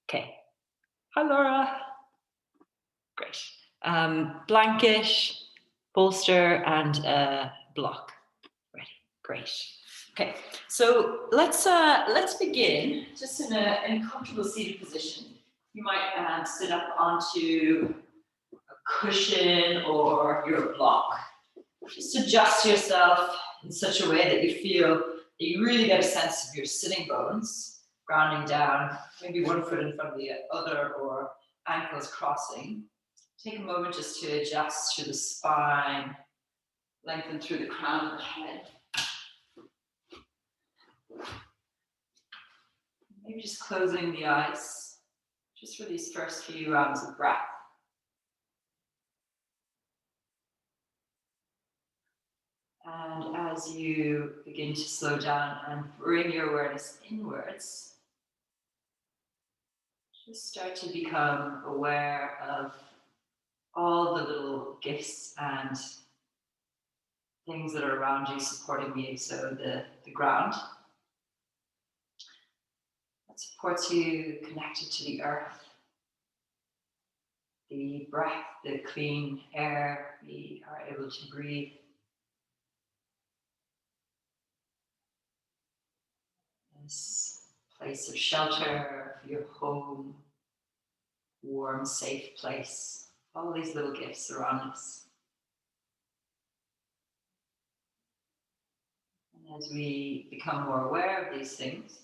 Okay. Hi, Laura. Great. Blanket, bolster, and block. Ready. Great. Okay. So let's begin just in a comfortable seated position. You might sit up onto a cushion or your block. Just adjust yourself in such a way that you feel that you really get a sense of your sitting bones grounding down, maybe one foot in front of the other or ankles crossing. Take a moment just to adjust through the spine, lengthen through the crown of the head. Maybe just closing the eyes, just for these first few rounds of breath. And as you begin to slow down and bring your awareness inwards, just start to become aware of all the little gifts and things that are around you supporting you. So the ground that supports you, connected to the earth, the breath, the clean air we are able to breathe. This place of shelter, your home, warm, safe place. All these little gifts around us. And as we become more aware of these things,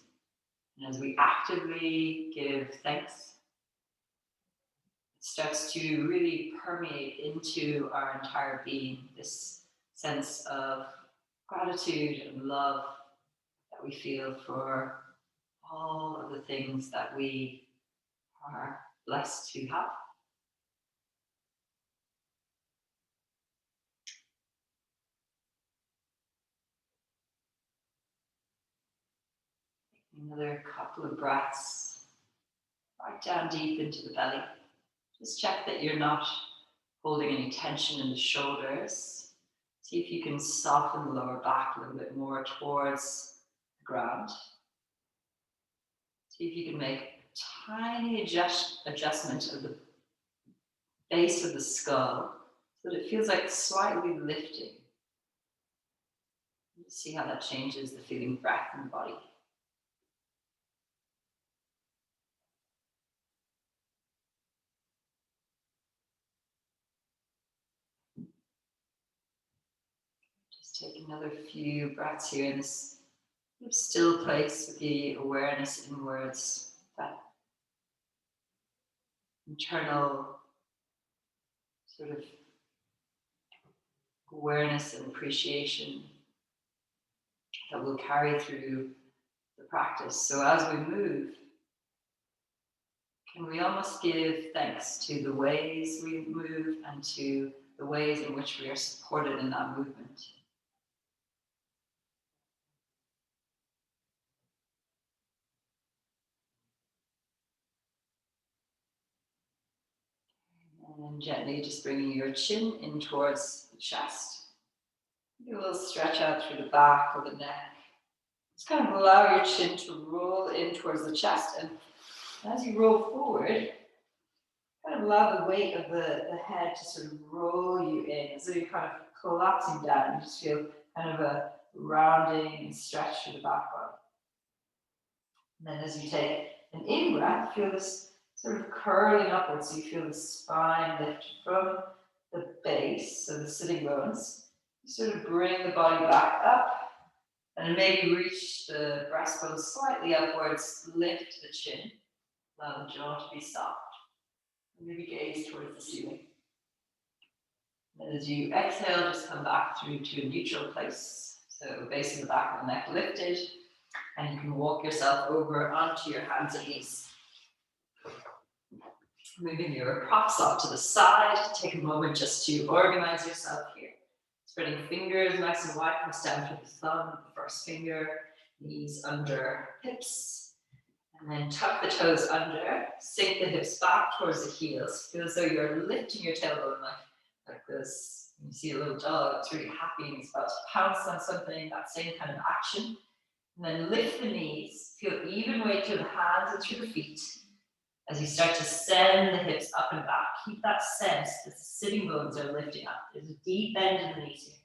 and as we actively give thanks, it starts to really permeate into our entire being, this sense of gratitude and love that we feel for all of the things that we are blessed to have. Another couple of breaths right down deep into the belly. Just check that you're not holding any tension in the shoulders. See if you can soften the lower back a little bit more towards the ground. See if you can make a tiny adjustment of the base of the skull so that it feels like slightly lifting. See how that changes the feeling of breath in the body. Just take another few breaths here in this still place with the awareness inwards, that internal sort of awareness and appreciation that we'll carry through the practice. So as we move, can we almost give thanks to the ways we move and to the ways in which we are supported in that movement? And gently just bringing your chin in towards the chest. You will stretch out through the back or the neck. Just kind of allow your chin to roll in towards the chest. And as you roll forward, kind of allow the weight of the head to sort of roll you in. So you're kind of collapsing down. You just feel kind of a rounding and stretch through the backbone. And then as you take an in-breath, feel this sort of curling upwards. So you feel the spine lift from the base, so the sitting bones. You sort of bring the body back up and maybe reach the breastbone slightly upwards, lift the chin, allow the jaw to be soft, and maybe gaze towards the ceiling. And as you exhale, just come back through to a neutral place. So base of the back of the neck lifted, and you can walk yourself over onto your hands and knees. Moving your props off to the side, take a moment just to organize yourself here. Spreading fingers nice and wide, comes down through the thumb, the first finger, knees under hips. And then tuck the toes under, sink the hips back towards the heels. Feel as though you're lifting your tailbone like this. You see a little dog that's really happy and he's about to pounce on something, that same kind of action. And then lift the knees, feel even weight through the hands and through the feet. As you start to send the hips up and back, keep that sense that the sitting bones are lifting up. There's a deep bend in the knees here.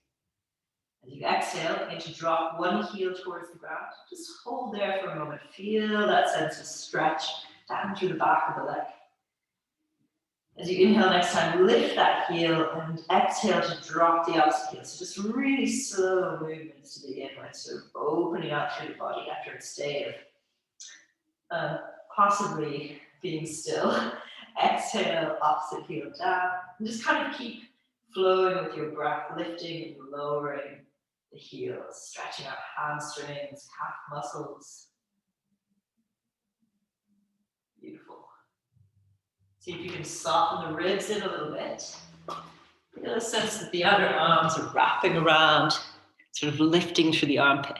As you exhale, begin to drop one heel towards the ground. Just hold there for a moment. Feel that sense of stretch down through the back of the leg. As you inhale next time, lift that heel and exhale to drop the opposite heel. So just really slow movements to begin with, sort of opening up through the body after a stay of possibly being still. Exhale, opposite heel down. And just kind of keep flowing with your breath, lifting and lowering the heels, stretching out hamstrings, calf muscles. Beautiful. See if you can soften the ribs in a little bit. Feel a sense that the other arms are wrapping around, sort of lifting through the armpit.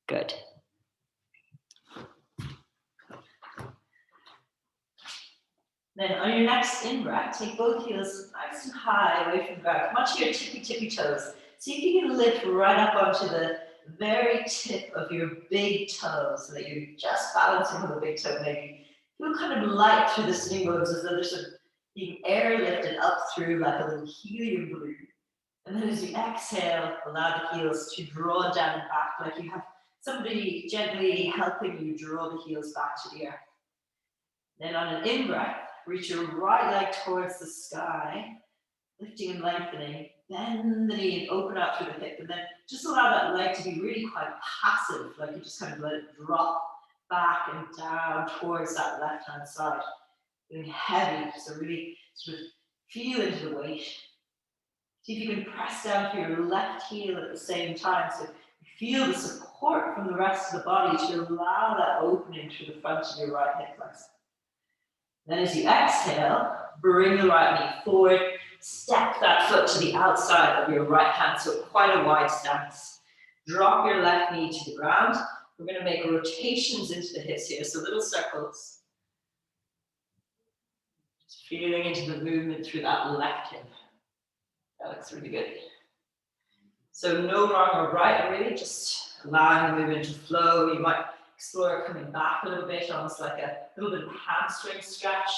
Good. Then on your next in-breath, take both heels nice and high away from the ground. Come onto your tippy toes. See if you can lift right up onto the very tip of your big toe so that you're just balancing on the big toe. Maybe feel kind of light through the sitting bones as though they're sort of being airlifted up through like a little helium balloon. And then as you exhale, allow the heels to draw down and back like you have somebody gently helping you draw the heels back to the earth. Then on an in-breath, reach your right leg towards the sky, lifting and lengthening, bend the knee and open out through the hip, and then just allow that leg to be really quite passive, like you just kind of let it drop back and down towards that left-hand side, feeling heavy, so really sort of feel into the weight. See if you can press down through your left heel at the same time, so you feel the support from the rest of the body to allow that opening through the front of your right hip flexor. Then as you exhale, bring the right knee forward, step that foot to the outside of your right hand, so quite a wide stance. Drop your left knee to the ground. We're going to make rotations into the hips here, so little circles. Just feeling into the movement through that left hip. That looks really good. So no wrong or right, really, just allowing the movement to flow. You might explore coming back a little bit, almost like a little bit of hamstring stretch,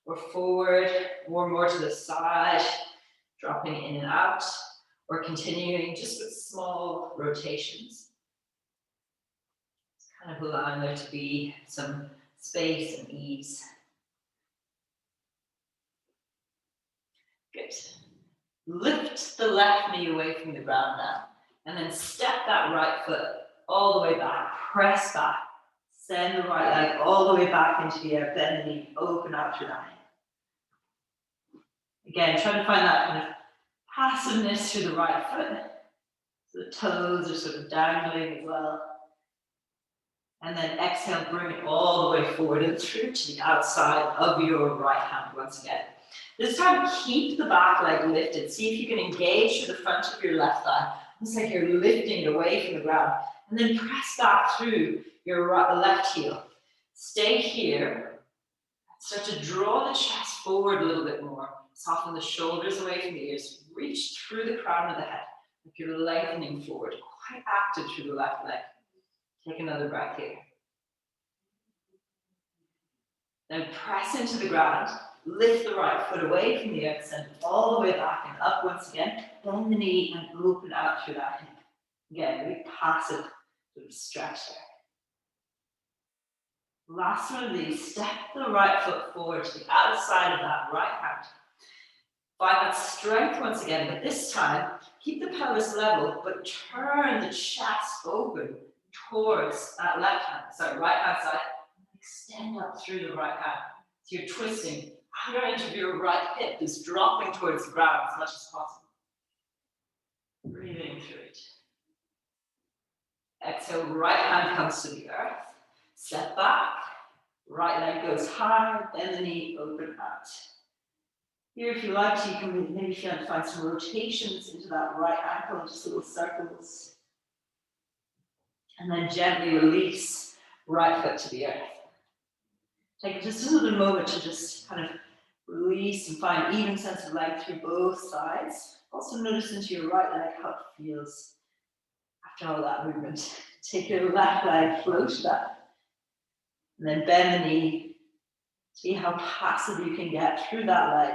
or forward, or more to the side, dropping in and out, or continuing just with small rotations. Just kind of allowing there to be some space and ease. Good. Lift the left knee away from the ground now, and then step that right foot all the way back, press back. Send the right leg all the way back into the air, bend the knee, open out through that hip. Again, try to find that kind of passiveness through the right foot. So the toes are sort of dangling as well. And then exhale, bring it all the way forward and through to the outside of your right hand once again. This time, keep the back leg lifted. See if you can engage through the front of your left thigh. Looks like you're lifting it away from the ground. And then press back through your left heel. Stay here. Start to draw the chest forward a little bit more. Soften the shoulders away from the ears. Reach through the crown of the head. Like you're lengthening forward. Quite active through the left leg. Take another breath here. Then press into the ground. Lift the right foot away from the earth, send it all the way back and up once again. Bend the knee and open out through that hip. Again, really passive sort of stretch there. Last one of these, step the right foot forward to the outside of that right hand. Find that strength once again, but this time, keep the pelvis level, but turn the chest open towards that right hand side. Extend up through the right hand. So you're twisting. Outer edge of your right hip is dropping towards the ground as much as possible. Breathing through it. Exhale, right hand comes to the earth. Step back. Right leg goes high, bend the knee, open out. Here, if you like to, you can maybe find some rotations into that right ankle, just little circles. And then gently release right foot to the earth. Take just a little moment to just kind of release and find even sense of length through both sides. Also notice into your right leg how it feels after all that movement. Take your left leg, float it up. And then bend the knee, See how passive you can get through that leg.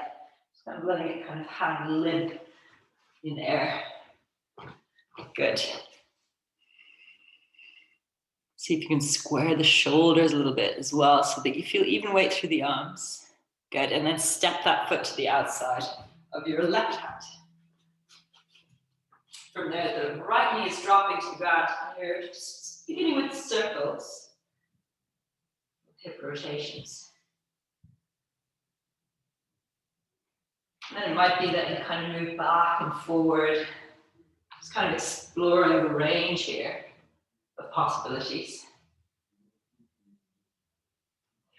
Just kind of letting it kind of hang limp in air. Good. See if you can square the shoulders a little bit as well so that you feel even weight through the arms. Good, and then step that foot to the outside of your left hand. From there, the right knee is dropping to the ground, and you're just beginning with circles, hip rotations. And then it might be that you kind of move back and forward, just kind of exploring the range here of possibilities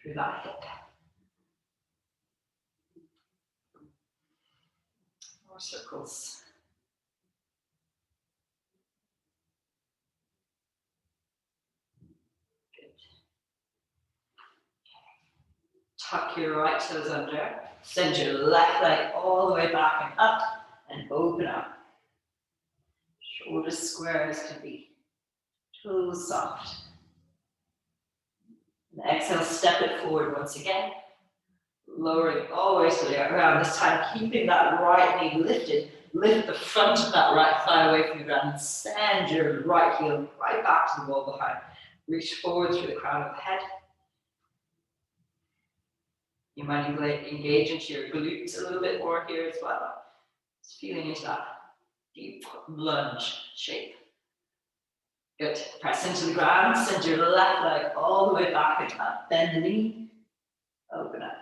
through that hip. More circles. Good. Tuck your right toes under. Send your left leg all the way back and up and open up. Shoulders square as can be. Toes soft. And exhale, step it forward once again. Lowering all the way to the ground. This time, keeping that right knee lifted. Lift the front of that right thigh away from the ground and send your right heel right back to the wall behind. Reach forward through the crown of the head. You might engage into your glutes a little bit more here as well. Just feeling into that deep lunge shape. Good. Press into the ground. Send your left leg all the way back and up. Bend the knee. Open up.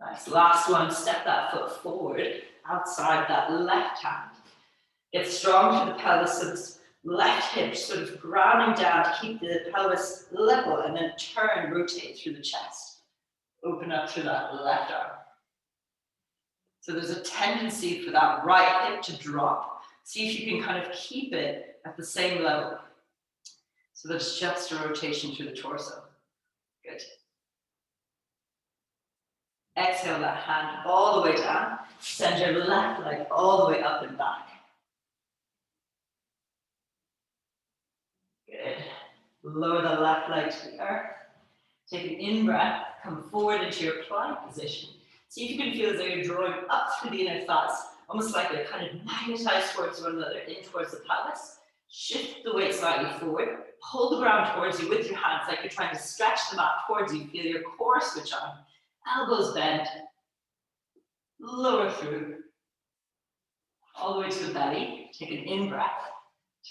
Nice. Last one. Step that foot forward outside that left hand. Get strong through the pelvis. So this left hip sort of grounding down to keep the pelvis level, and then turn, rotate through the chest. Open up through that left arm. So there's a tendency for that right hip to drop. See if you can kind of keep it at the same level. So there's just a rotation through the torso. Good. Exhale that hand all the way down. Send your left leg all the way up and back. Good. Lower the left leg to the earth. Take an in-breath. Come forward into your plank position. See if you can feel as though you're drawing up through the inner thighs, almost like they're kind of magnetized towards one another, in towards the pelvis. Shift the weight slightly forward. Pull the ground towards you with your hands like you're trying to stretch them out towards you. Feel your core switch on. Elbows bend. Lower through. All the way to the belly. Take an in-breath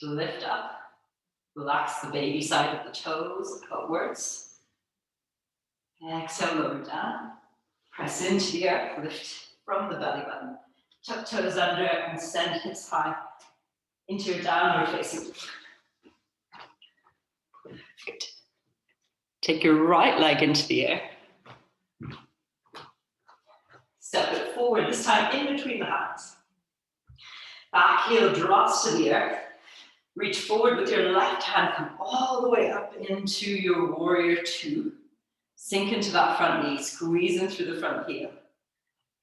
to lift up. Relax the baby side of the toes outwards. Exhale, lower down. Press into the earth, lift from the belly button. Tuck toes under and send hips high into your downward facing. Good. Take your right leg into the air. Step it forward, this time in between the hands. Back heel drops to the earth. Reach forward with your left hand, come all the way up into your warrior two. Sink into that front knee, squeezing through the front heel.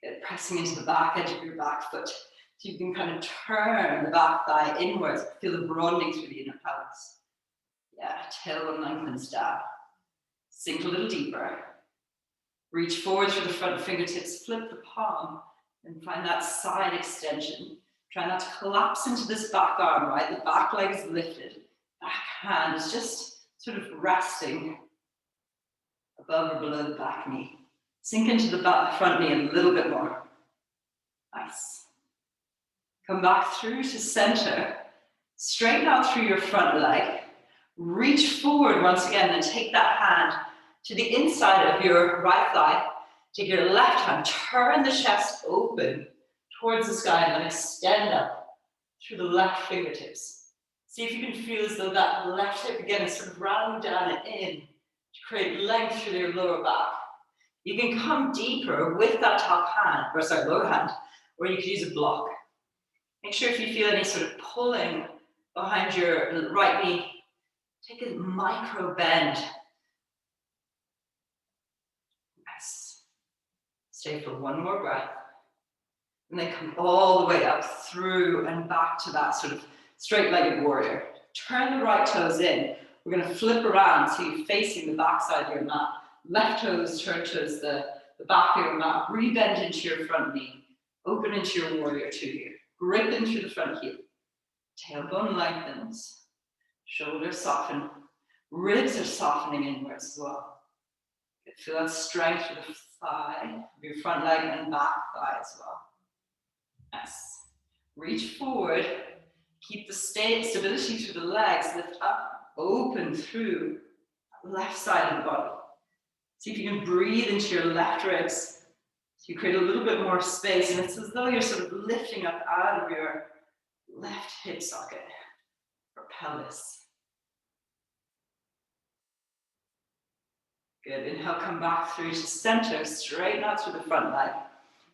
Good. Pressing into the back edge of your back foot. So you can kind of turn the back thigh inwards, feel the broadening through the inner pelvis. Yeah, tailbone lengthens down. Sink a little deeper. Reach forward through the front fingertips, flip the palm, and find that side extension. Try not to collapse into this back arm, right? The back leg is lifted. Back hand is just sort of resting above or below the back knee. Sink into the front knee a little bit more. Nice. Come back through to center. Straighten out through your front leg. Reach forward once again, and take that hand to the inside of your right thigh. Take your left hand, turn the chest open towards the sky, and then extend up through the left fingertips. See if you can feel as though that left hip again is sort of rounding down and in to create length through your lower back. You can come deeper with that top hand, or sorry, lower hand, or you could use a block. Make sure if you feel any sort of pulling behind your right knee, take a micro bend. Yes. Stay for one more breath. And then come all the way up through and back to that sort of straight-legged warrior. Turn the right toes in. we're going to flip around so you're facing the back side of your mat. Left toes turn towards the back of your mat. Rebend into your front knee. Open into your warrior two here. Grip into the front heel. Tailbone lengthens. Shoulders soften. Ribs are softening inwards as well. Feel that strength through the thigh, your front leg and back thigh as well. Yes. Reach forward. Keep the stability through the legs. Lift up. Open through the left side of the body. See if you can breathe into your left ribs. So you create a little bit more space, and it's as though you're sort of lifting up out of your left hip socket or pelvis. Good. Inhale, come back through to center. Straighten out through the front leg.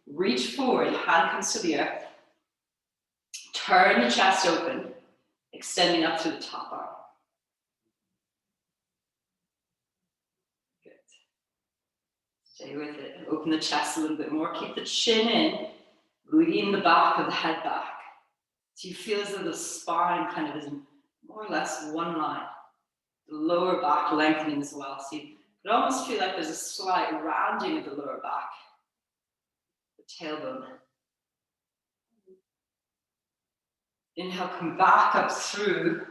Reach forward. Hand comes to the earth. Turn the chest open, extending up through the top arm. Good. Stay with it. And open the chest a little bit more. Keep the chin in. Lean the back of the head back. So you feel as though the spine kind of is more or less one line. The lower back lengthening as well. So you could almost feel like there's a slight rounding of the lower back. The tailbone. Inhale, come back up through.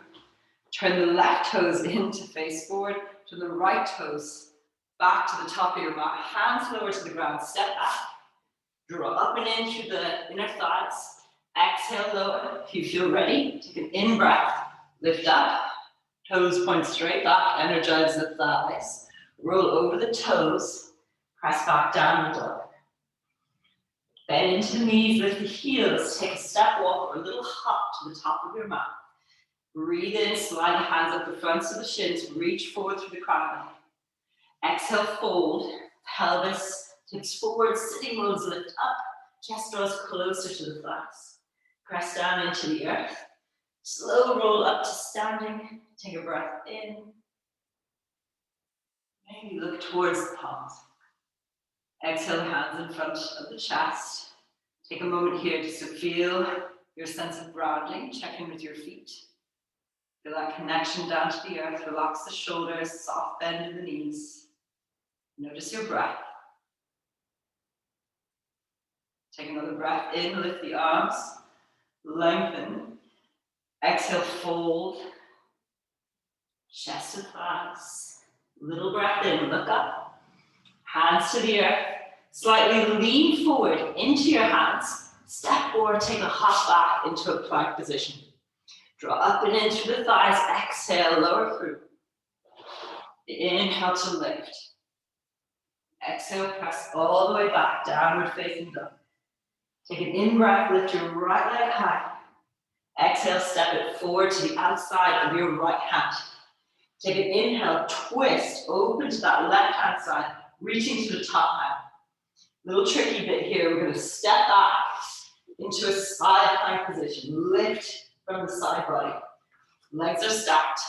Turn the left toes in to face forward. Turn the right toes back to the top of your mat. Hands lower to the ground. Step back. Draw up and in through the inner thighs. Exhale, lower. If you feel ready, take an in breath. Lift up. Toes point straight back. Energize the thighs. Roll over the toes. Press back down the dog. Bend into the knees, lift the heels, take a step walk or a little hop to the top of your mat. Breathe in, slide the hands up the fronts of the shins, reach forward through the crown. Exhale, fold, pelvis tips forward, sitting bones lift up, chest draws closer to the thighs. Press down into the earth. Slow roll up to standing, take a breath in. Maybe look towards the palms. Exhale, hands in front of the chest. Take a moment here just to feel your sense of grounding. Check in with your feet. Feel that connection down to the earth. Relax the shoulders, soft bend in the knees. Notice your breath. Take another breath in, lift the arms, lengthen. Exhale, fold. Chest to thighs. Little breath in, look up. Hands to the earth, slightly lean forward into your hands, step or take a hop back into a plank position. Draw up and in through the thighs, exhale, lower through. Inhale to lift. Exhale, press all the way back, downward facing dog. Take an in breath, lift your right leg high. Exhale, step it forward to the outside of your right hand. Take an inhale, twist, open to that left hand side. Reaching to the top hand. Little tricky bit here, we're going to step back into a side plank position. Lift from the side body. Legs are stacked.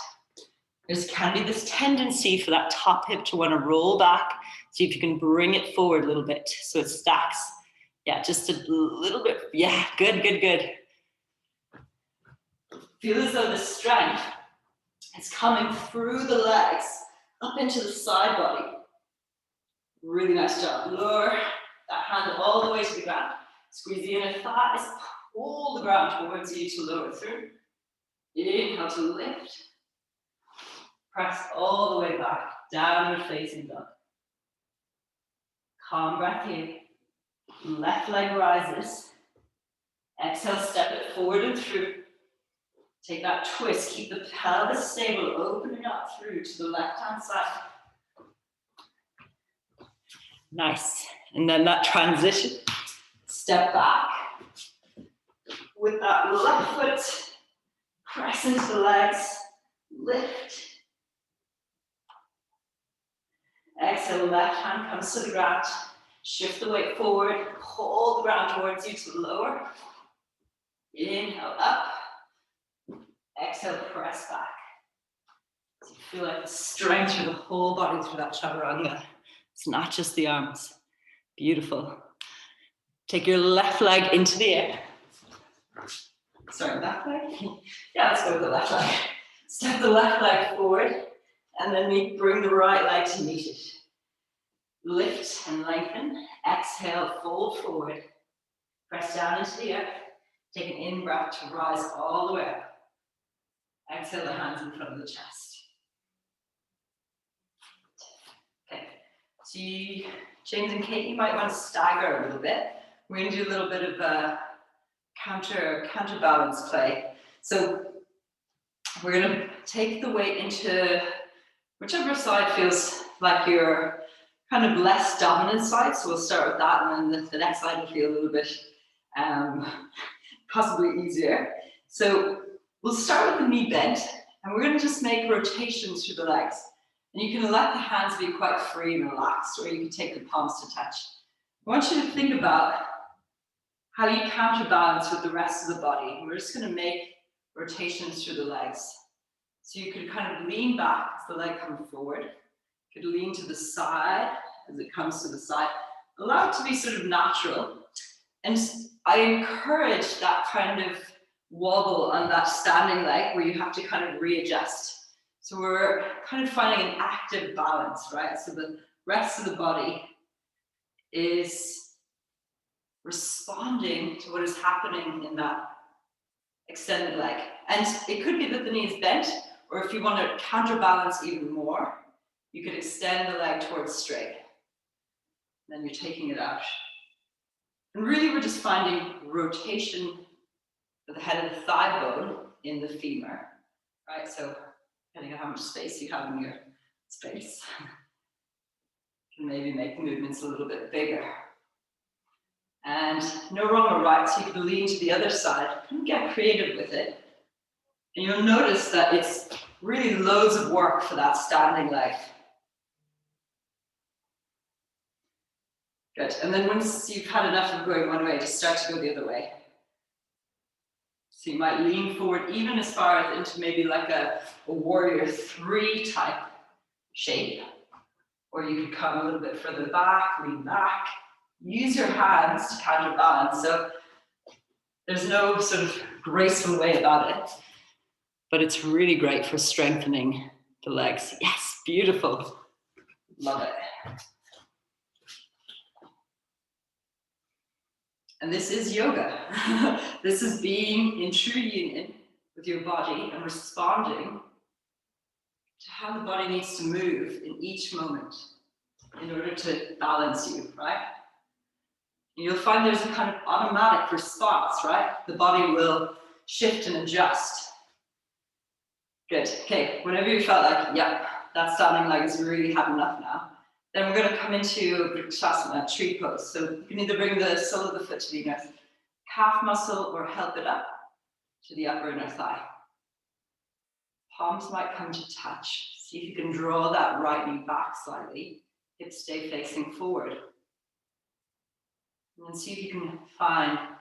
There can be this tendency for that top hip to want to roll back. See if you can bring it forward a little bit so it stacks. Yeah, just a little bit. Yeah, good, good, good. Feel as though the strength is coming through the legs up into the side body. Really nice job. Lower that hand all the way to the ground. Squeeze the inner thighs. Pull the ground towards you to lower through. Inhale to lift. Press all the way back. Downward facing dog. Calm breath here. Left leg rises. Exhale, step it forward and through. Take that twist. Keep the pelvis stable. Opening up through to the left hand side. Nice. And then that transition, step back. With that left foot, press into the legs, lift. Exhale, left hand comes to the ground. Shift the weight forward, pull the ground towards you to lower. Inhale, up. Exhale, press back. So you feel like the strength through the whole body through that chaturanga. It's not just the arms. Beautiful. Take your left leg into the air. Sorry, left leg? Yeah, let's go with the left leg. Step the left leg forward, and then we bring the right leg to meet it. Lift and lengthen. Exhale, fold forward. Press down into the earth. Take an in-breath to rise all the way up. Exhale the hands in front of the chest. Okay, so James and Kate, you might want to stagger a little bit. We're going to do a little bit of a counterbalance play. So we're going to take the weight into whichever side feels like your kind of less dominant side. So we'll start with that, and then the next side will feel a little bit possibly easier. So we'll start with the knee bent, and we're going to just make rotations through the legs. And you can let the hands be quite free and relaxed, or you can take the palms to touch. I want you to think about how you counterbalance with the rest of the body. And we're just going to make rotations through the legs. So you could kind of lean back as the leg comes forward. You could lean to the side as it comes to the side. Allow it to be sort of natural. And I encourage that kind of wobble on that standing leg where you have to kind of readjust. So we're kind of finding an active balance, right? So the rest of the body is responding to what is happening in that extended leg. And it could be that the knee is bent, or if you want to counterbalance even more, you could extend the leg towards straight. Then you're taking it out. And really we're just finding rotation of the head of the thigh bone in the femur, right? So depending on how much space you have in your space, you can maybe make movements a little bit bigger. And no wrong or right, so you can lean to the other side and get creative with it. And you'll notice that it's really loads of work for that standing leg. Good, and then once you've had enough of going one way, just start to go the other way. So you might lean forward even as far as into maybe like a warrior 3 type shape. Or you could come a little bit further back, lean back. Use your hands to counterbalance. So there's no sort of graceful way about it, but it's really great for strengthening the legs. Yes, beautiful. Love it. And this is yoga. This is being in true union with your body and responding to how the body needs to move in each moment in order to balance you, right? And you'll find there's a kind of automatic response, right? The body will shift and adjust. Good, okay, whenever you felt like, yeah, that standing leg has really had enough now, then we're going to come into Gratiude, tree pose. So you can either bring the sole of the foot to the inner calf muscle or help it up to the upper inner thigh. Palms might come to touch. See if you can draw that right knee back slightly. Hips stay facing forward. And then see if you can find a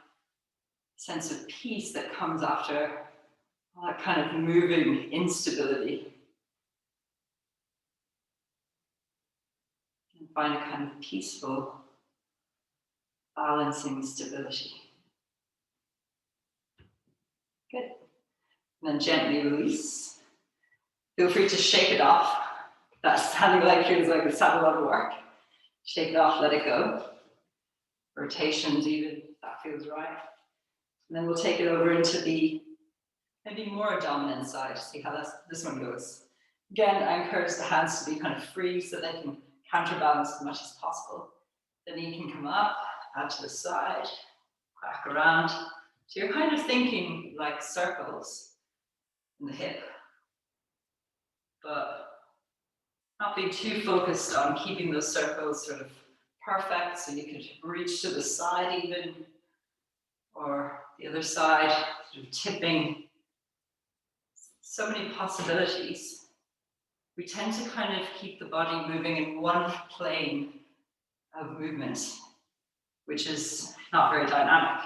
sense of peace that comes after all that kind of moving instability. And find a kind of peaceful, balancing stability. Good. And then gently release. Feel free to shake it off. That standing leg feels like it's had a lot of work. Shake it off, let it go. Rotations even, if that feels right. And then we'll take it over into the maybe more dominant side, see how this one goes. Again, I encourage the hands to be kind of free so they can counterbalance as much as possible. The knee can come up, out to the side, back around. So you're kind of thinking like circles in the hip, but not being too focused on keeping those circles sort of perfect, so you could reach to the side even, or the other side, sort of tipping. So many possibilities. We tend to kind of keep the body moving in one plane of movement, which is not very dynamic.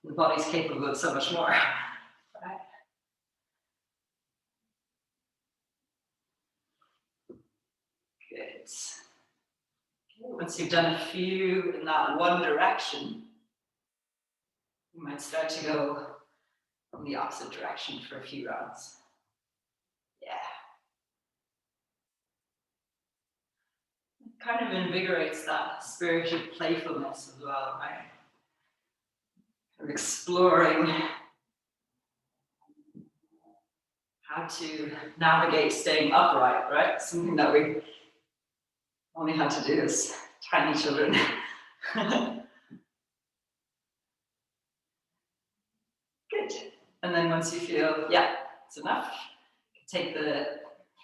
The body's capable of so much more. Right? Good. Once you've done a few in that one direction, you might start to go in the opposite direction for a few rounds. kind of invigorates that spirit of playfulness as well, right? Of exploring how to navigate staying upright, right? Something that we only had to do as tiny children. Good. And then once you feel, yeah, it's enough, take the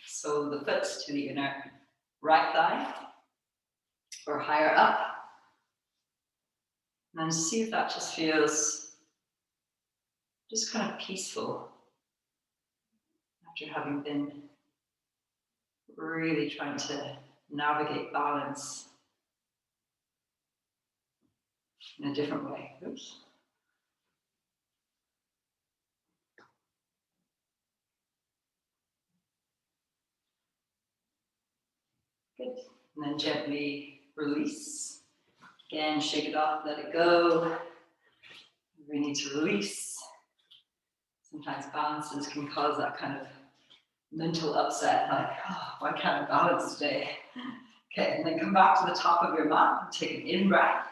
sole of the foot to the inner right thigh or higher up. And then see if that just feels just kind of peaceful after having been really trying to navigate balance in a different way. Oops. Good. And then gently release. Again, shake it off, let it go. We need to release. Sometimes balances can cause that kind of mental upset, like, oh, why can't I balance today? Okay, and then come back to the top of your mat, take an in-breath,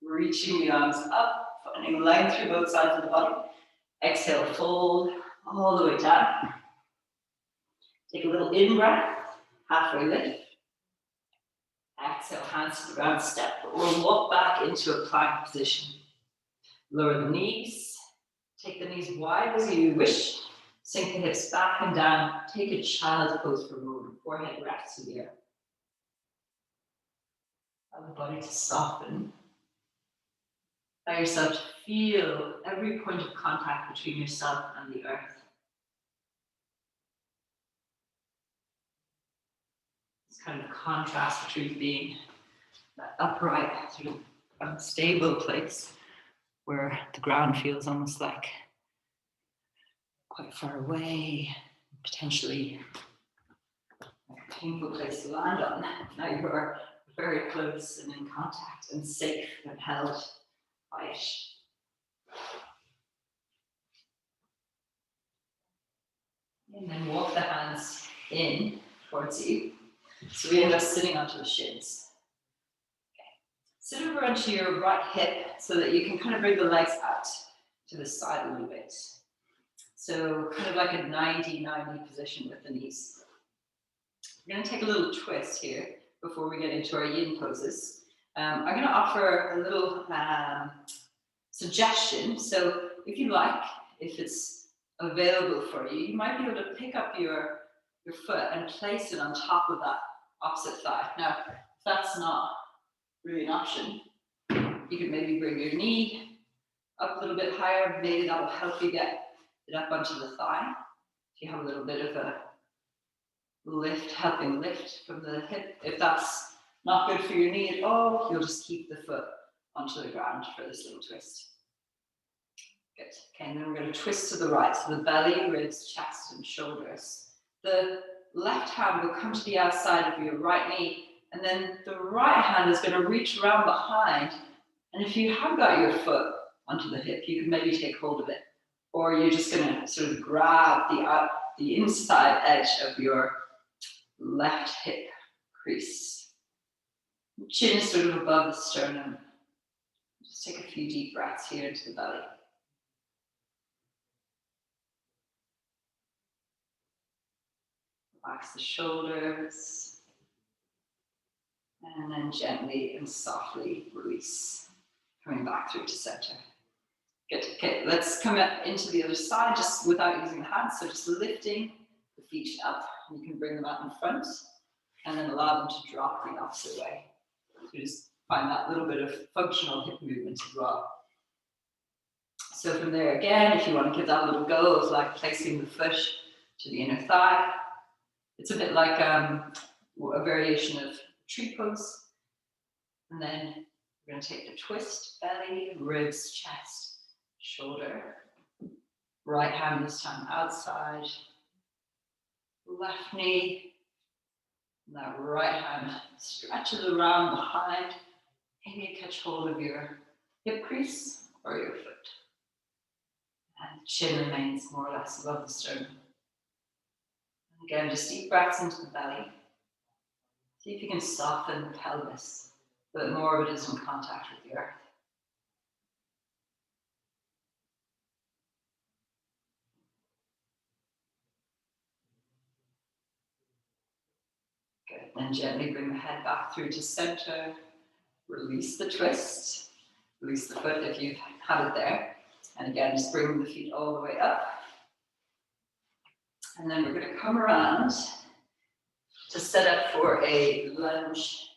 reaching the arms up, finding length through both sides of the body. Exhale, fold all the way down. Take a little in-breath, halfway lift. Exhale, hands to the ground, step, or walk back into a plank position. Lower the knees, take the knees wide as you wish. Sink the hips back and down. Take a child's pose for a moment. Forehead rests to the earth. Allow the body to soften. Allow yourself to feel every point of contact between yourself and the earth. This kind of contrast between being that upright, sort of unstable place where the ground feels almost like quite far away, potentially like a painful place to land on. Now you are very close and in contact and safe and held by it. And then walk the hands in towards you. So we end up sitting onto the shins. Okay. Sit over onto your right hip so that you can kind of bring the legs out to the side a little bit. So kind of like a 90-90 position with the knees. We're going to take a little twist here before we get into our yin poses. I'm going to offer a little suggestion. So if you like, if it's available for you, you might be able to pick up your foot and place it on top of that opposite thigh. Now, if that's not really an option, you could maybe bring your knee up a little bit higher. Maybe that will help you get it up onto the thigh. If you have a little bit of a lift, helping lift from the hip. If that's not good for your knee at all, you'll just keep the foot onto the ground for this little twist. Good. Okay, and then we're going to twist to the right. So the belly, ribs, chest, and shoulders. The left hand will come to the outside of your right knee, and then the right hand is going to reach around behind. And if you have got your foot onto the hip, you can maybe take hold of it. Or you're just going to sort of grab the inside edge of your left hip crease. Chin is sort of above the sternum. Just take a few deep breaths here into the belly. Relax the shoulders. And then gently and softly release. Coming back through to center. Good. Okay, let's come up into the other side just without using the hands. So just lifting the feet up. You can bring them out in front and then allow them to drop the opposite way. So just find that little bit of functional hip movement as well. So from there again, if you want to give that a little go of like placing the foot to the inner thigh, it's a bit like a variation of tree pose. And then we're going to take the twist, belly, ribs, chest, shoulder. Right hand this time outside. Left knee. And that right hand stretches around behind. Maybe catch hold of your hip crease or your foot. And the chin remains more or less above the sternum. And again, just deep breaths into the belly. See if you can soften the pelvis, so that more of it is in contact with the earth. Good. Then gently bring the head back through to center. Release the twist. Release the foot if you've had it there. And again, just bring the feet all the way up. And then we're going to come around to set up for a lunge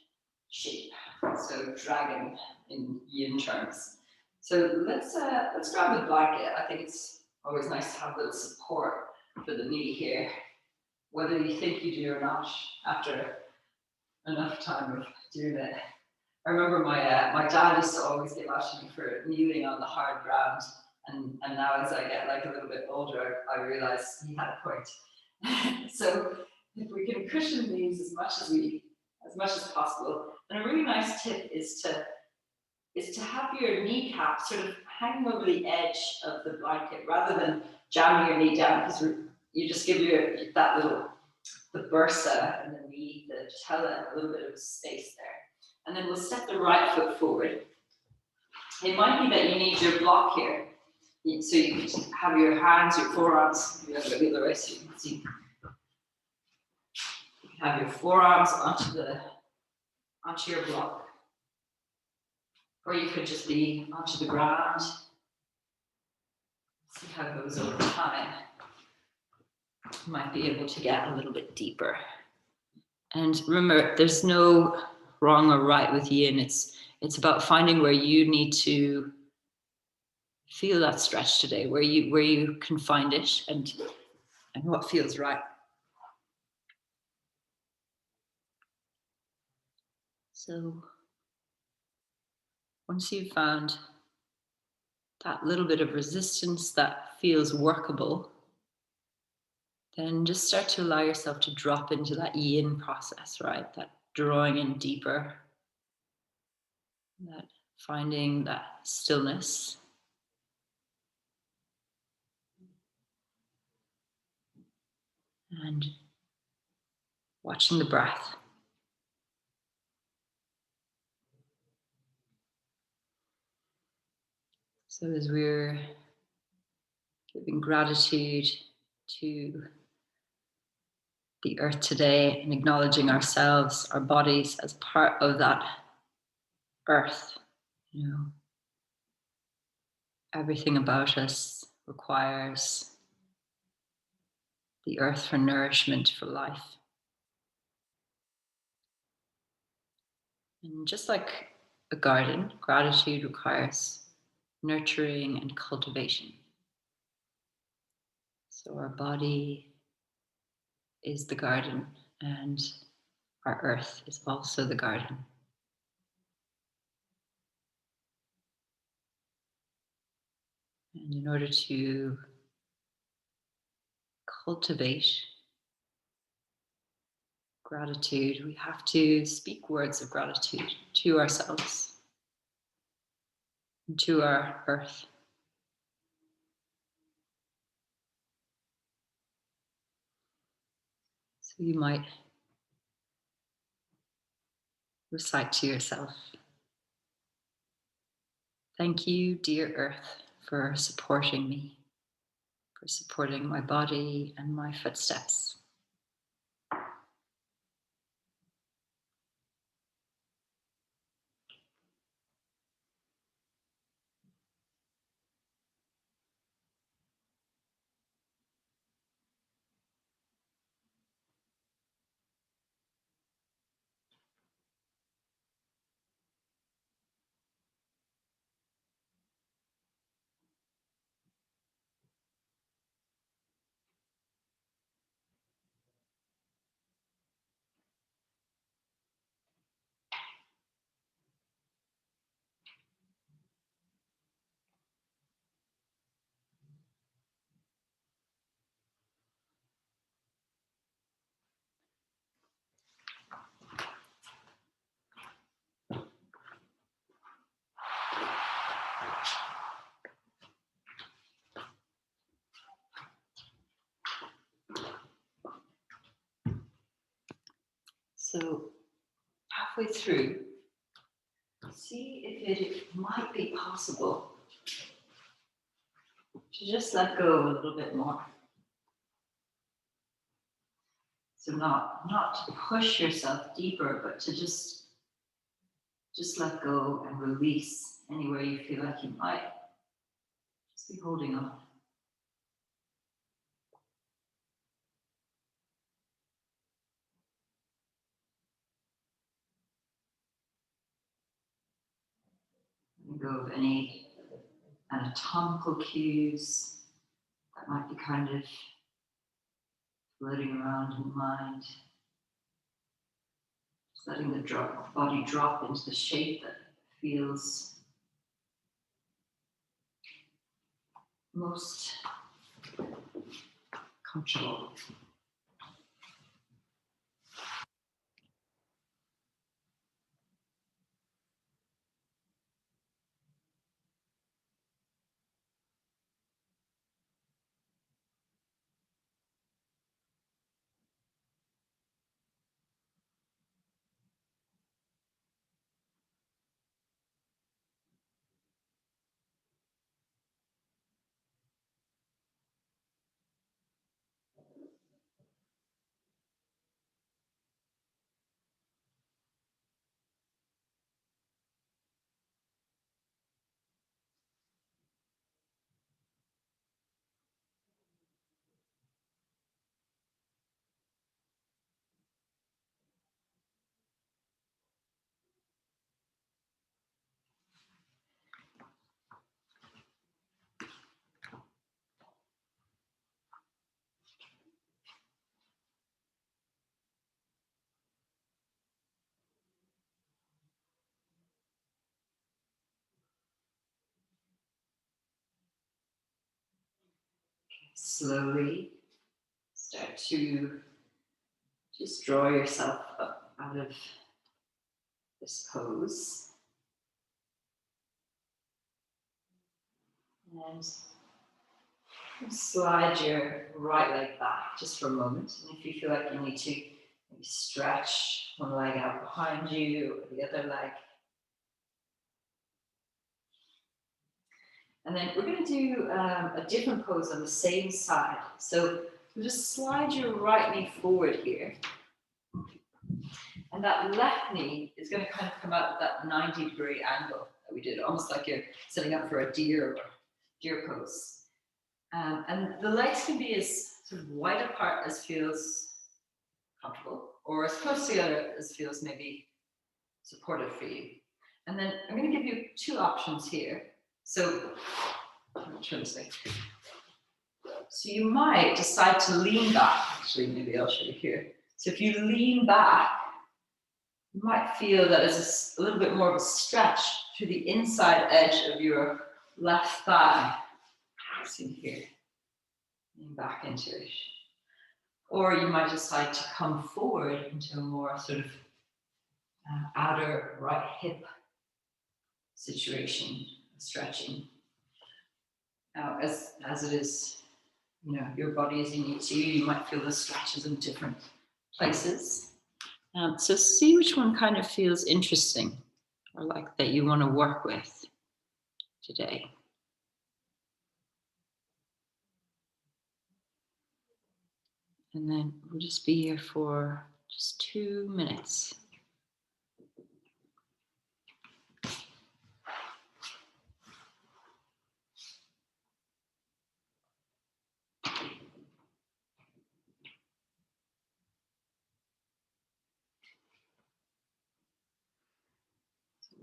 shape. So dragon in yin terms. So let's grab the blanket. I think it's always nice to have a little support for the knee here, whether you think you do or not after enough time of doing it. I remember my dad used to always give out to me for kneeling on the hard ground, and now as I get like a little bit older, I realize he had a point. So if we can cushion these as much as possible, and a really nice tip is to have your kneecap sort of hanging over the edge of the blanket rather than jamming your knee down, because you just give that little, the bursa and the knee, the patella, a little bit of space there. And then we'll step the right foot forward. It might be that you need your block here. So you can have your hands, your forearms, you have the other way so you can see. You can have your forearms onto your block. Or you could just be onto the ground. See how it goes over time. You might be able to get a little bit deeper. And remember, there's no wrong or right with yin. It's about finding where you need to feel that stretch today, where you can find it and what feels right. So once you've found that little bit of resistance that feels workable, then just start to allow yourself to drop into that yin process, right? That drawing in deeper, that finding that stillness. And watching the breath. So as we're giving gratitude to the earth today and acknowledging ourselves, our bodies as part of that earth, everything about us requires the earth for nourishment, for life. And just like a garden, gratitude requires nurturing and cultivation. So our body is the garden, and our earth is also the garden. And in order to cultivate gratitude, we have to speak words of gratitude to ourselves and to our earth. So you might recite to yourself, "Thank you, dear earth, for supporting me, for supporting my body and my footsteps." So halfway through, see if it might be possible to just let go a little bit more. So not to push yourself deeper, but to just let go and release anywhere you feel like you might just be holding on. Let go of any anatomical cues that might be kind of floating around in the mind. Just letting the body drop into the shape that feels most comfortable. Slowly start to just draw yourself up out of this pose. And slide your right leg back just for a moment. And if you feel like you need to maybe stretch one leg out behind you or the other leg. And then we're going to do a different pose on the same side. So we'll just slide your right knee forward here. And that left knee is going to kind of come out at that 90-degree angle that we did, almost like you're setting up for a deer pose. And the legs can be as sort of wide apart as feels comfortable, or as close together as feels maybe supportive for you. And then I'm going to give you two options here. So, turn this way. So you might decide to lean back. Actually, maybe I'll show you here. So if you lean back, you might feel that it's a little bit more of a stretch to the inside edge of your left thigh. See here. Lean back into it. Or you might decide to come forward into a more sort of outer right hip situation, stretching. Now, as it is, your body is unique to you, you might feel the stretches in different places. So see which one kind of feels interesting or like that you want to work with today. And then we'll just be here for just 2 minutes.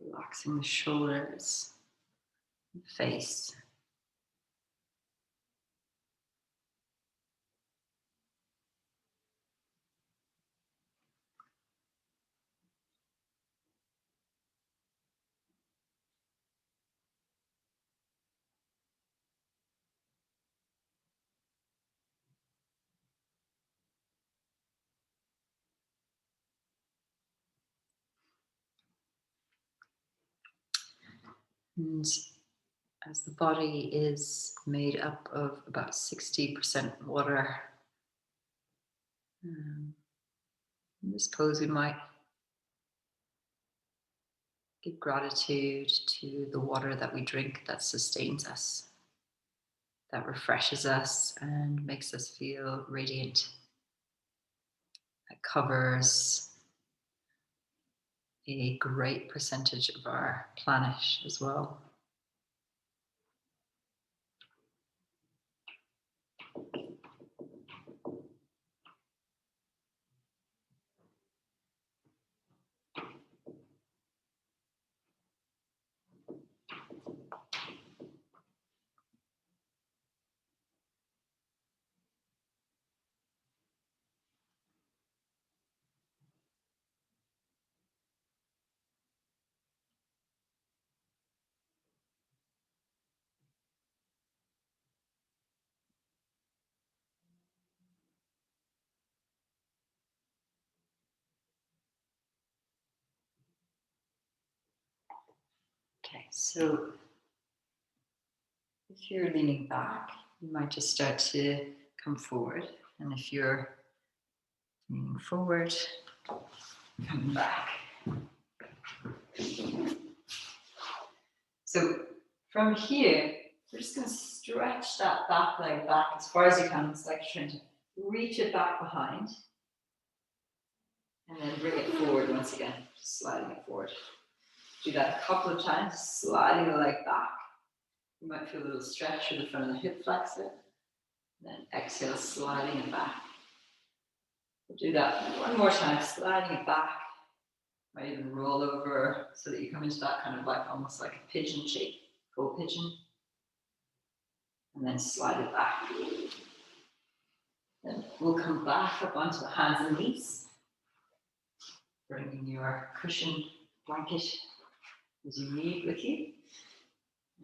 Relaxing the shoulders, the face. And as the body is made up of about 60% water, in this pose we might Give gratitude to the water that we drink that sustains us, that refreshes us and makes us feel radiant, that covers a great percentage of our planet as well. Okay, so if you're leaning back, you might just start to come forward. And if you're leaning forward, come back. So from here, we're just going to stretch that back leg back as far as you can. It's like trying to reach it back behind. And then bring it forward once again, just sliding it forward. Do that a couple of times, sliding the leg back. You might feel a little stretch through the front of the hip flexor. Then exhale, sliding it back. We'll do that one more time, sliding it back. Might even roll over so that you come into that kind of like almost like a pigeon shape, full pigeon. And then slide it back. Then we'll come back up onto the hands and knees. Bringing your cushion blanket as you need with you.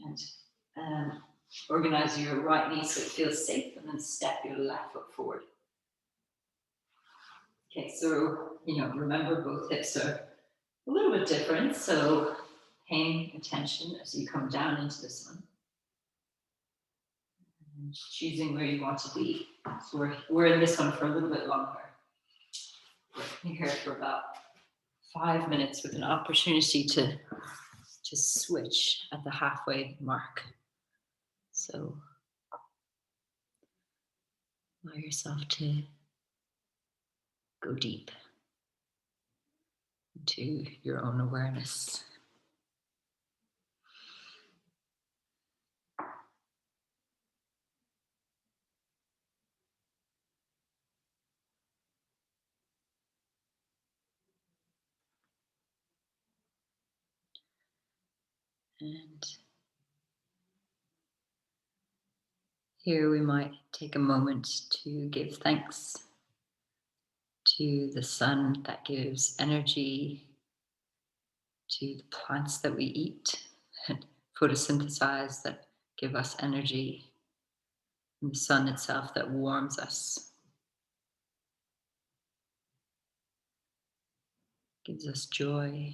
And organize your right knee so it feels safe, and then step your left foot forward. Okay, so, remember both hips are a little bit different, so paying attention as you come down into this one. And choosing where you want to be. So we're in this one for a little bit longer. We're here for about 5 minutes with an opportunity to switch at the halfway mark. So allow yourself to go deep into your own awareness. And here we might take a moment to give thanks to the sun that gives energy, to the plants that we eat and photosynthesize that give us energy, and the sun itself that warms us, gives us joy.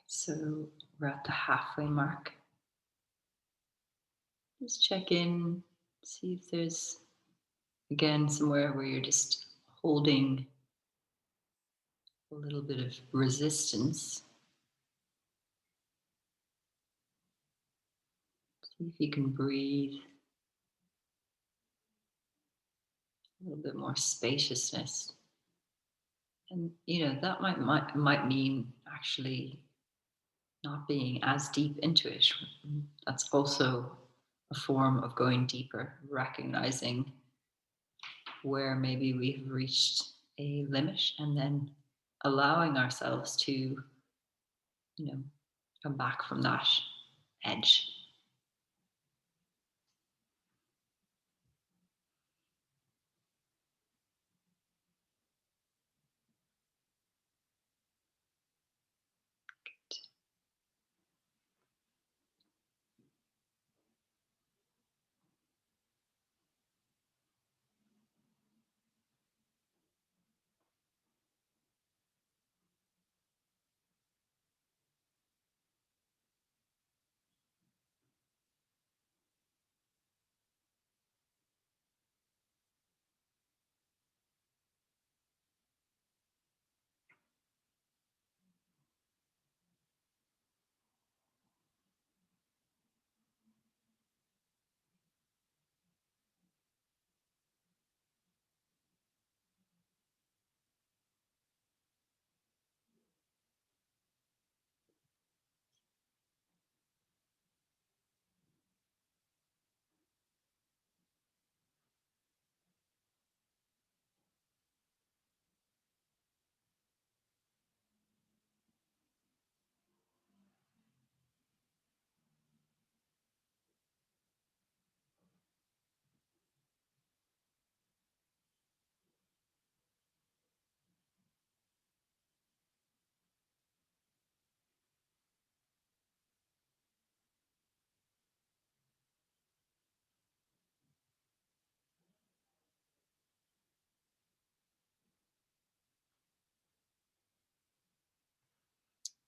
So we're at the halfway mark. Just check in, see if there's, again, somewhere where you're just holding a little bit of resistance. See if you can breathe bit more spaciousness. And that might mean actually not being as deep into it. That's also a form of going deeper, recognizing where maybe we've reached a limit and then allowing ourselves to, come back from that edge.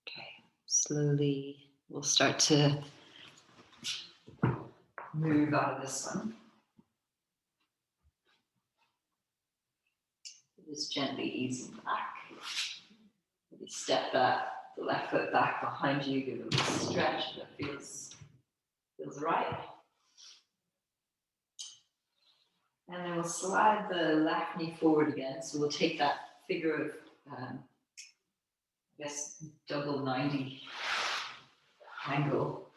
Okay, slowly we'll start to move out of this one. Just gently easing back. Maybe step the left foot back behind you, give it a little stretch that feels right. And then we'll slide the left knee forward again. So we'll take that figure of, double 90 angle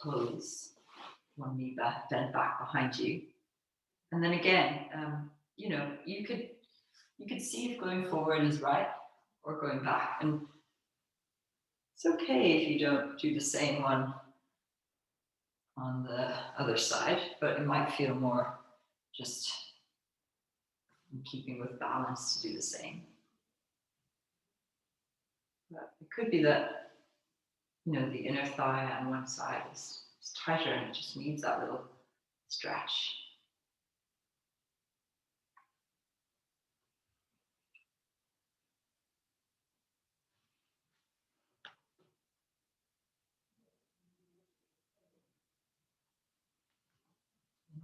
pose. One knee back, bent back behind you. And then again, you could see if going forward is right or going back. And it's okay if you don't do the same one on the other side, but it might feel more just in keeping with balance to do the same. But it could be that, the inner thigh on one side is tighter and it just needs that little stretch.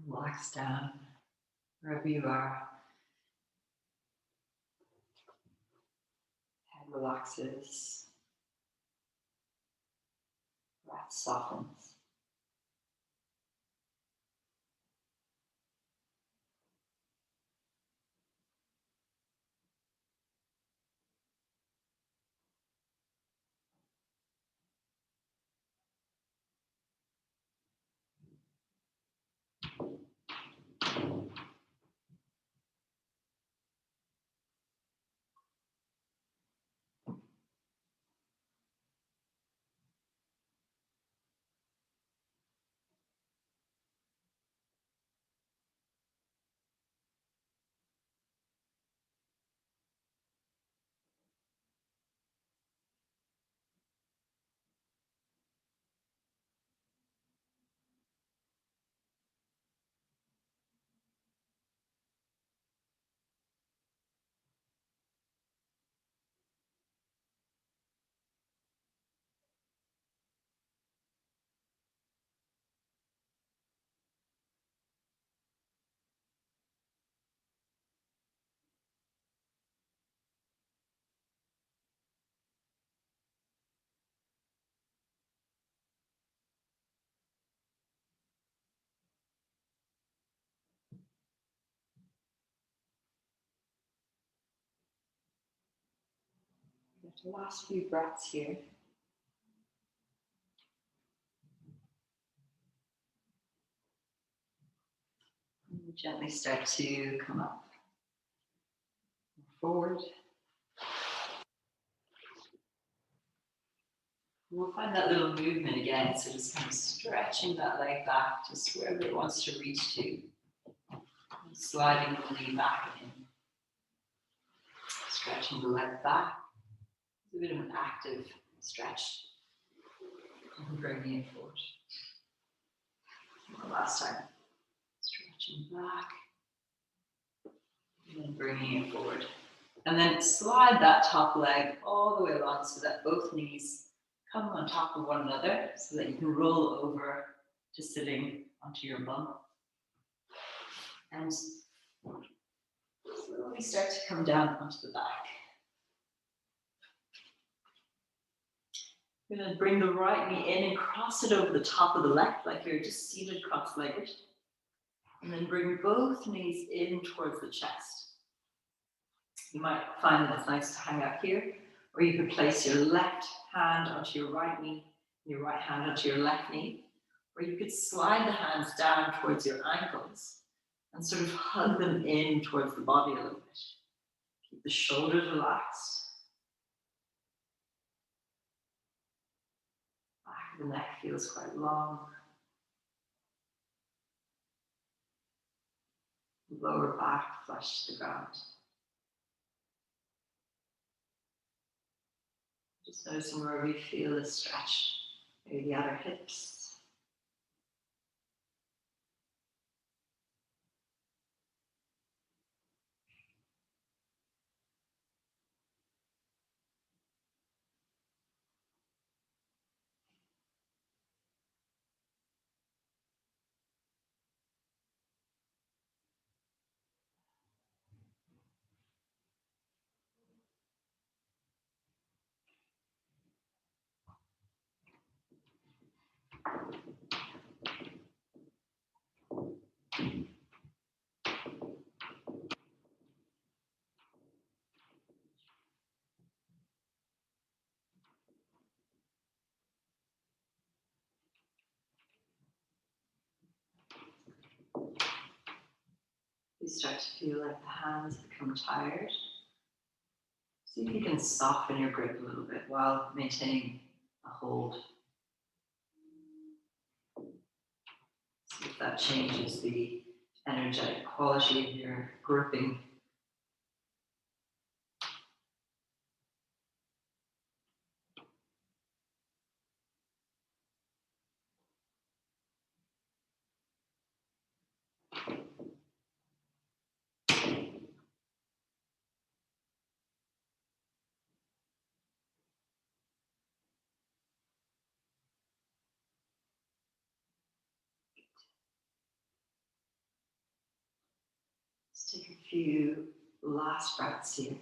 Relax down wherever you are. Head relaxes. Breath softens. The last few breaths here. And gently start to come up, forward. We'll find that little movement again, so just kind of stretching that leg back, just wherever it wants to reach to. And sliding the knee back in. Stretching the leg back. It's a bit of an active stretch. And bringing it forward. One last time. Stretching back. And then bringing it forward. And then slide that top leg all the way along so that both knees come on top of one another so that you can roll over to sitting onto your bum. And slowly start to come down onto the back. You're going to bring the right knee in and cross it over the top of the left like you're just seated cross-legged. And then bring both knees in towards the chest. You might find that it's nice to hang out here, or you could place your left hand onto your right knee, your right hand onto your left knee, or you could slide the hands down towards your ankles and sort of hug them in towards the body a little bit. Keep the shoulders relaxed. Back of the neck feels quite long. Lower back flush to the ground. Just noticing where we feel the stretch, maybe the outer hips. You start to feel like the hands become tired. See if you can soften your grip a little bit while maintaining a hold. See if that changes the energetic quality of your gripping. Let's take a few last breaths here.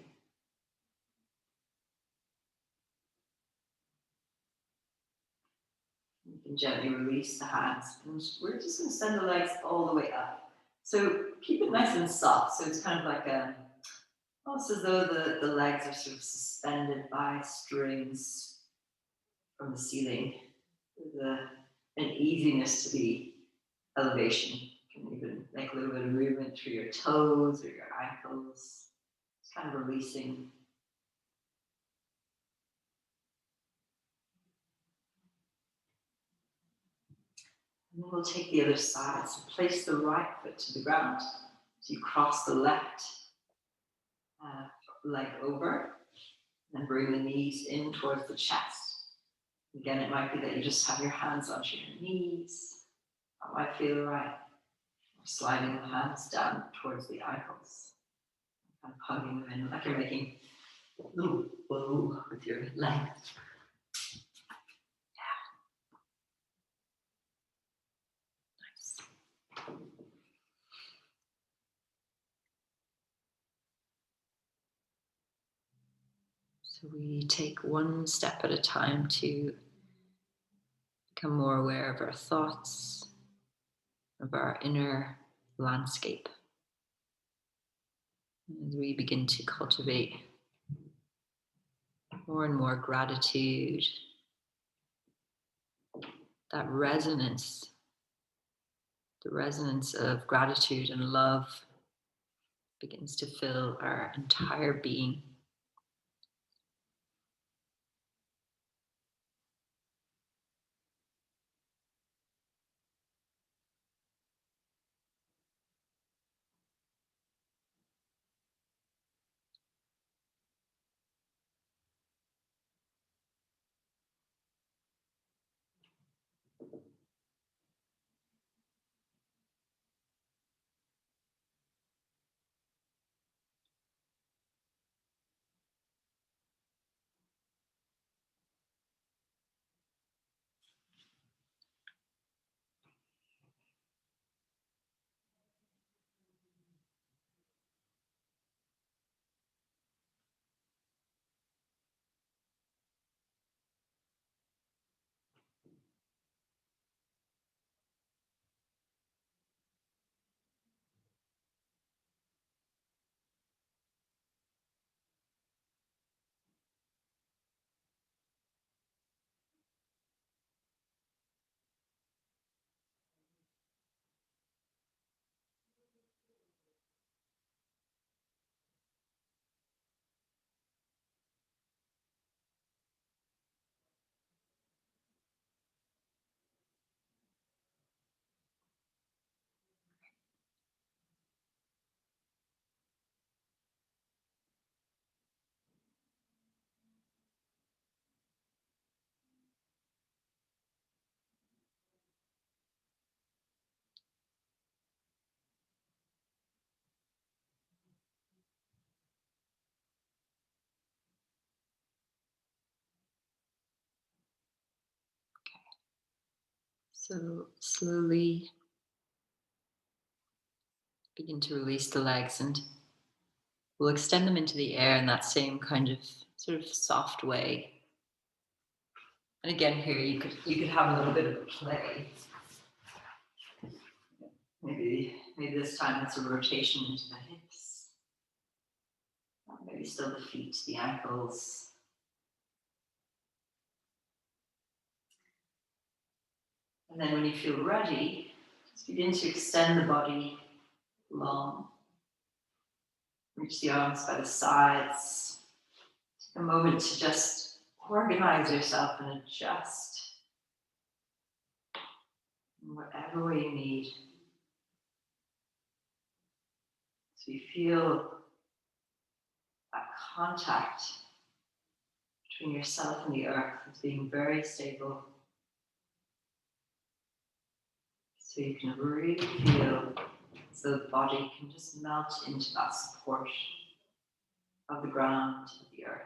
You can gently release the hands, and we're just going to send the legs all the way up. So keep it nice and soft. So it's kind of like almost as though the legs are sort of suspended by strings from the ceiling, with an easiness to the elevation. You can even make a little bit of movement through your toes or your ankles. It's kind of releasing. And then we'll take the other side. So place the right foot to the ground. So you cross the left leg over, and bring the knees in towards the chest. Again, it might be that you just have your hands onto your knees. That might feel right. Or sliding the hands down towards the ankles. And hugging them in like you're making a little bow with your legs. So we take one step at a time to become more aware of our thoughts, of our inner landscape. As we begin to cultivate more and more gratitude, that resonance, the resonance of gratitude and love begins to fill our entire being. So slowly begin to release the legs, and we'll extend them into the air in that same kind of sort of soft way. And again, here you could have a little bit of a play. Maybe this time it's a rotation into the hips. Maybe still the feet, the ankles. And then when you feel ready, just begin to extend the body long. Reach the arms by the sides. Take a moment to just organize yourself and adjust in whatever way you need. So you feel that contact between yourself and the earth as being very stable. So you can really feel as though the body can just melt into that support of the ground, of the earth.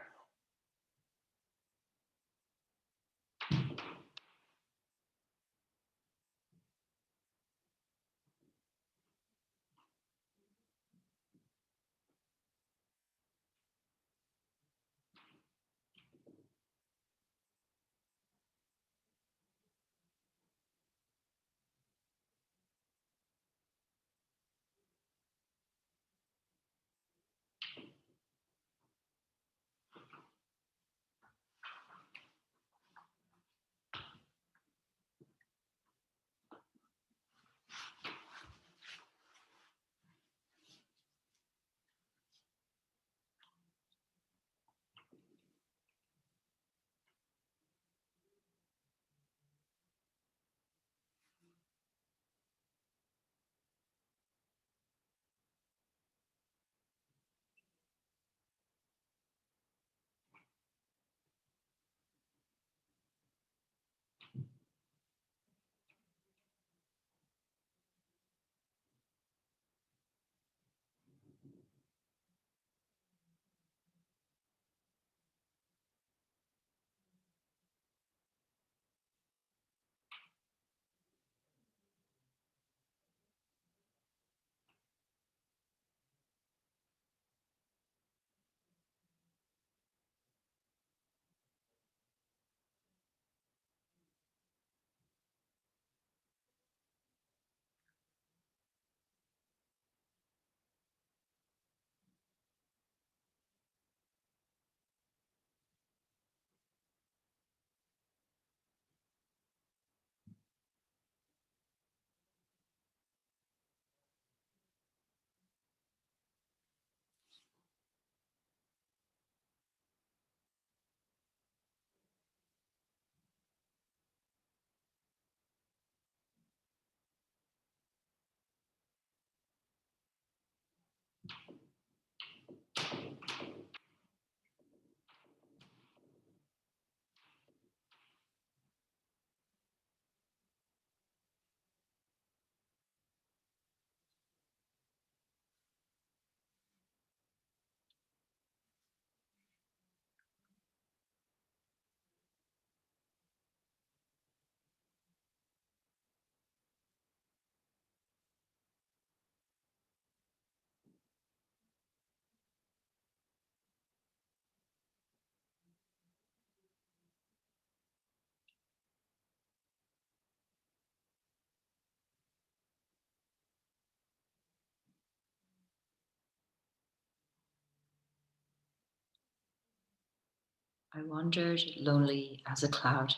I wandered lonely as a cloud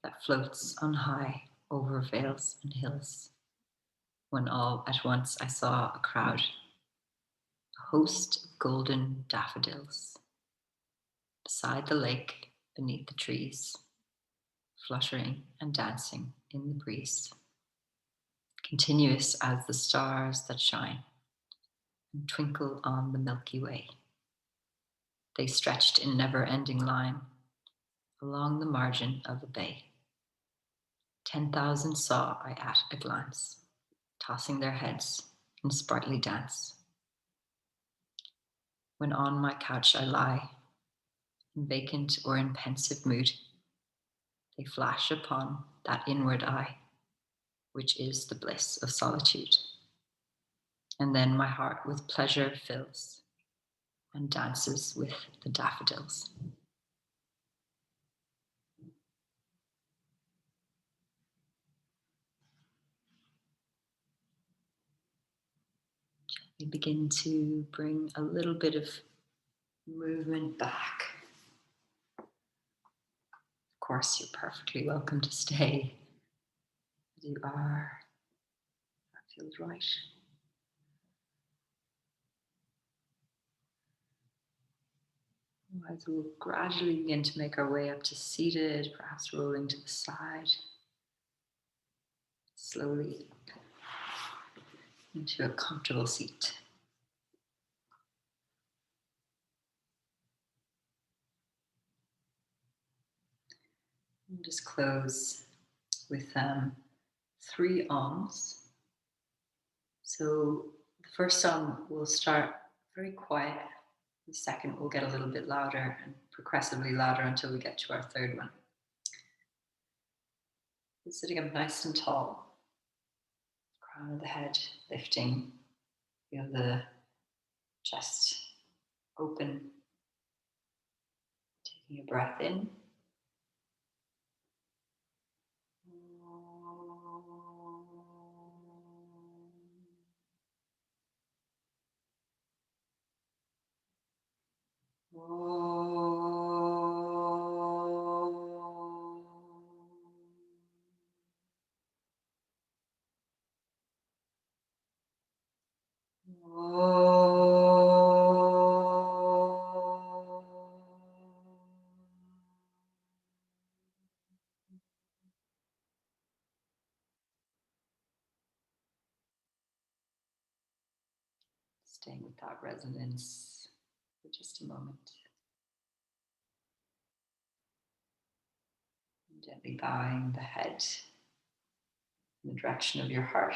that floats on high over vales and hills, when all at once I saw a crowd, a host of golden daffodils, beside the lake, beneath the trees, fluttering and dancing in the breeze, continuous as the stars that shine and twinkle on the Milky Way. They stretched in never-ending line along the margin of a bay. 10,000 saw I at a glance, tossing their heads in sprightly dance. When on my couch I lie, in vacant or in pensive mood, they flash upon that inward eye, which is the bliss of solitude. And then my heart with pleasure fills and dances with the daffodils. We begin to bring a little bit of movement back. Of course, you're perfectly welcome to stay as you are. That feels right. Otherwise, we'll gradually begin to make our way up to seated, perhaps rolling to the side. Slowly up into a comfortable seat. And just close with 3 ohms. So the first song will start very quiet. The second will get a little bit louder and progressively louder until we get to our third one. We're sitting up nice and tall. Crown of the head lifting. Feel the chest open. Taking a breath in. Staying with that resonance for just a moment. Gently bowing the head in the direction of your heart.